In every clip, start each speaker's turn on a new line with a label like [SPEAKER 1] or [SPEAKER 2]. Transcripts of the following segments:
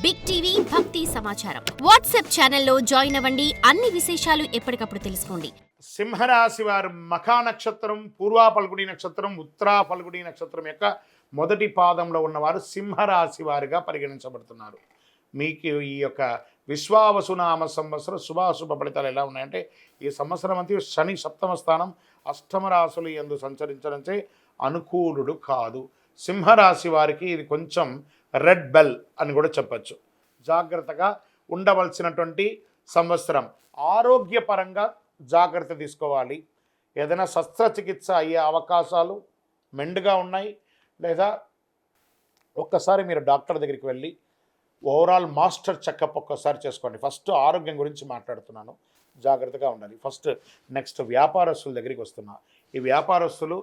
[SPEAKER 1] Big TV భక్తి సమాచారం WhatsApp ఛానల్లో జాయిన్ అవ్వండి. అన్ని విశేషాలు ఎప్పటికప్పుడు తెలుసుకోండి.
[SPEAKER 2] సింహరాశి వారు మఖా నక్షత్రం, పూర్వా ఫల్గుణి నక్షత్రం, ఉత్తరా ఫల్గుణి నక్షత్రం యొక్క మొదటి పాదంలో ఉన్నవారు సింహరాశి వారిగా పరిగణించబడుతున్నారు. మీకు ఈ యొక్క విశ్వావసునామ సంవత్సరం శుభాశుభ ఫలితాలు ఎలా ఉన్నాయంటే, ఈ సంవత్సరం అంతా శని సప్తమ స్థానం అష్టమ రాశులు యందు సంచరించడంచే అనుకూలుడు కాదు. సింహరాశి వారికి ఇది కొంచెం రెడ్ బెల్ అని కూడా చెప్పచ్చు. జాగ్రత్తగా ఉండవలసినటువంటి సంవత్సరం. ఆరోగ్యపరంగా జాగ్రత్త తీసుకోవాలి. ఏదైనా శస్త్రచికిత్స అయ్యే అవకాశాలు మెండుగా ఉన్నాయి. లేదా ఒక్కసారి మీరు డాక్టర్ దగ్గరికి వెళ్ళి ఓవరాల్ మాస్టర్ చెకప్ ఒక్కసారి చేసుకోండి. ఫస్ట్ ఆరోగ్యం గురించి మాట్లాడుతున్నాను, జాగ్రత్తగా ఉండాలి. నెక్స్ట్ వ్యాపారస్తుల దగ్గరికి వస్తున్నా. ఈ వ్యాపారస్తులు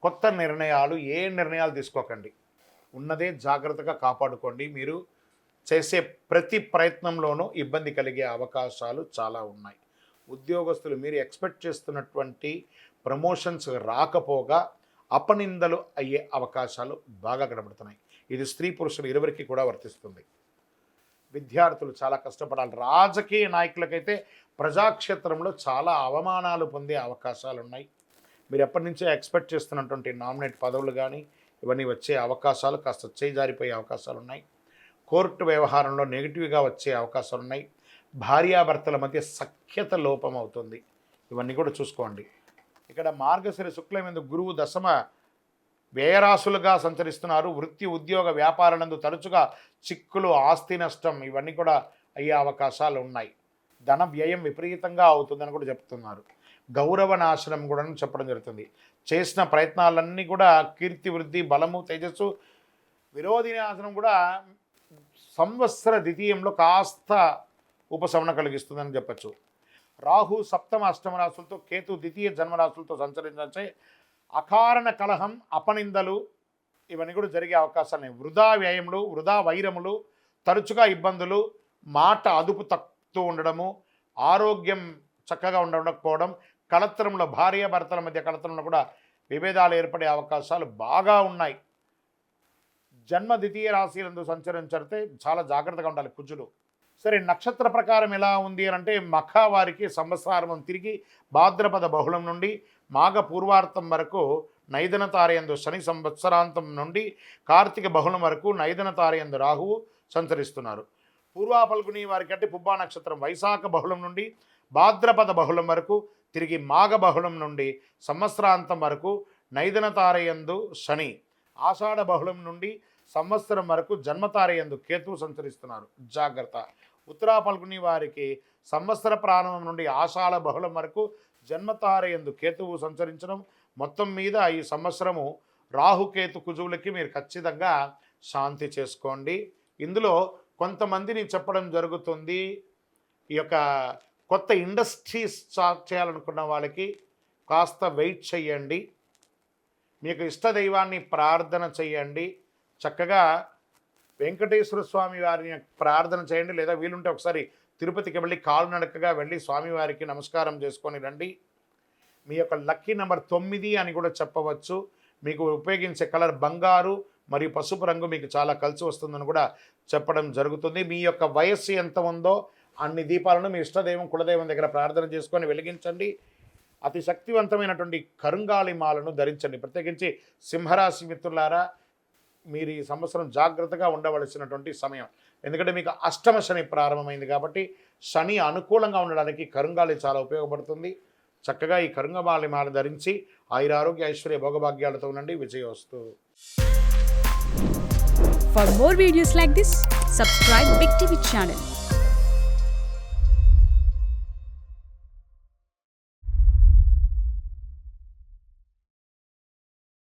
[SPEAKER 2] కొత్త నిర్ణయాలు ఏ నిర్ణయాలు తీసుకోకండి. ఉన్నదే జాగ్రత్తగా కాపాడుకోండి. మీరు చేసే ప్రతి ప్రయత్నంలోనూ ఇబ్బంది కలిగే అవకాశాలు చాలా ఉన్నాయి. ఉద్యోగస్తులు మీరు ఎక్స్పెక్ట్ చేస్తున్నటువంటి ప్రమోషన్స్ రాకపోగా అపనిందలు అయ్యే అవకాశాలు బాగా కనబడుతున్నాయి. ఇది స్త్రీ పురుషులు ఇరువురికి కూడా వర్తిస్తుంది. విద్యార్థులు చాలా కష్టపడాలి. రాజకీయ నాయకులకైతే ప్రజాక్షేత్రంలో చాలా అవమానాలు పొందే అవకాశాలు ఉన్నాయి. మీరు ఎప్పటి నుంచో ఎక్స్పెక్ట్ చేస్తున్నటువంటి నామినేట్ పదవులు కానీ ఇవన్నీ వచ్చే అవకాశాలు కాస్త చేజారిపోయే అవకాశాలు ఉన్నాయి. కోర్టు వ్యవహారంలో నెగిటివ్గా వచ్చే అవకాశాలు ఉన్నాయి. భార్యాభర్తల మధ్య సఖ్యత లోపం అవుతుంది. ఇవన్నీ కూడా చూసుకోండి. ఇక్కడ మార్గశిర శుక్లమందు గురువు దశమ వ్యయరాశులుగా సంచరిస్తున్నారు. వృత్తి ఉద్యోగ వ్యాపారాలందు తరచుగా చిక్కులు, ఆస్తి నష్టం ఇవన్నీ కూడా అయ్యే అవకాశాలు ఉన్నాయి. ధన వ్యయం విపరీతంగా అవుతుందని కూడా చెప్తున్నారు. గౌరవ నాశనం కూడా చెప్పడం జరుగుతుంది. చేసిన ప్రయత్నాలన్నీ కూడా కీర్తి వృద్ధి, బలము, తేజస్సు, విరోధి నాశనం కూడా సంవత్సర ద్వితీయంలో కాస్త ఉపశమనం కలిగిస్తుందని చెప్పచ్చు. రాహు సప్తమ అష్టమ రాశులతో, కేతు ద్వితీయ జన్మరాశులతో సంచరించే అకారణ కలహం, అపనిందలు ఇవన్నీ కూడా జరిగే అవకాశాలు. వృధా వ్యయములు, వృధా వైరములు, తరచుగా ఇబ్బందులు, మాట అదుపు తక్కుతూ ఉండడము, ఆరోగ్యం చక్కగా ఉండకపోవడం, కలత్రంలో భార్యాభర్తల మధ్య కలత్రంలో కూడా విభేదాలు ఏర్పడే అవకాశాలు బాగా ఉన్నాయి. జన్మ ద్వితీయ రాశిలందు సంచరించితే చాలా జాగ్రత్తగా ఉండాలి కుజులు. సరే, నక్షత్ర ప్రకారం ఎలా ఉంది అని అంటే, మఖ వారికి సంవత్సరం తిరిగి భాద్రపద బహుళం నుండి మాఘ పూర్వార్థం వరకు నైదన తారయందు శని, సంవత్సరాంతం నుండి కార్తీక బహుళం వరకు నైదన తారయందు రాహువు సంచరిస్తున్నారు. పూర్వా ఫల్గుని వారికి అంటే పుబ్బా నక్షత్రం వైశాఖ బహుళం నుండి భాద్రపద బహుళం వరకు, తిరిగి మాఘ బహుళం నుండి సంవత్సరాంతం వరకు నైదన తారయందు శని, ఆషాఢ బహుళం నుండి సంవత్సరం వరకు జన్మతారయందు కేతువు సంచరిస్తున్నారు. జాగ్రత్త. ఉత్తరా ఫల్గుని వారికి సంవత్సర ప్రారంభం నుండి ఆషాఢ బహుళం వరకు జన్మతారయందు కేతువు సంచరించడం. మొత్తం మీద ఈ సంవత్సరము రాహుకేతు కుజువులకి మీరు ఖచ్చితంగా శాంతి చేసుకోండి. ఇందులో కొంతమందిని చెప్పడం జరుగుతుంది, ఈ యొక్క కొత్త ఇండస్ట్రీస్ స్టార్ట్ చేయాలనుకున్న వాళ్ళకి కాస్త వెయిట్ చేయండి. మీకు ఇష్టదైవాన్ని ప్రార్థన చేయండి. చక్కగా వెంకటేశ్వర స్వామి వారిని ప్రార్థన చేయండి. లేదా వీలుంటే ఒకసారి తిరుపతికి వెళ్ళి కాలునడకగా వెళ్ళి స్వామివారికి నమస్కారం చేసుకొని రండి. మీ యొక్క లక్కీ నెంబర్ 9 అని కూడా చెప్పవచ్చు. మీకు ఉపయోగించే కలర్ బంగారు మరియు పసుపు రంగు మీకు చాలా కలిసి వస్తుందని కూడా చెప్పడం జరుగుతుంది. మీ యొక్క వయస్సు ఎంత ఉందో అన్ని దీపాలను మీ ఇష్టదైవం కులదైవం దగ్గర ప్రార్థన చేసుకొని వెలిగించండి. అతి శక్తివంతమైనటువంటి కరుంగాళి మాలను ధరించండి. ప్రత్యేకించి సింహరాశి మిత్రులారా, మీరు ఈ సంవత్సరం జాగ్రత్తగా ఉండవలసినటువంటి సమయం. ఎందుకంటే మీకు అష్టమ శని ప్రారంభమైంది కాబట్టి శని అనుకూలంగా ఉండడానికి కరుంగాళి చాలా ఉపయోగపడుతుంది. చక్కగా ఈ కరుంగమాలి మాల ధరించి ఆయురారోగ్య ఐశ్వర్య భోగభాగ్యాలతో ఉండండి. విజయోస్తు.
[SPEAKER 3] For more videos like this, subscribe Big TV channel.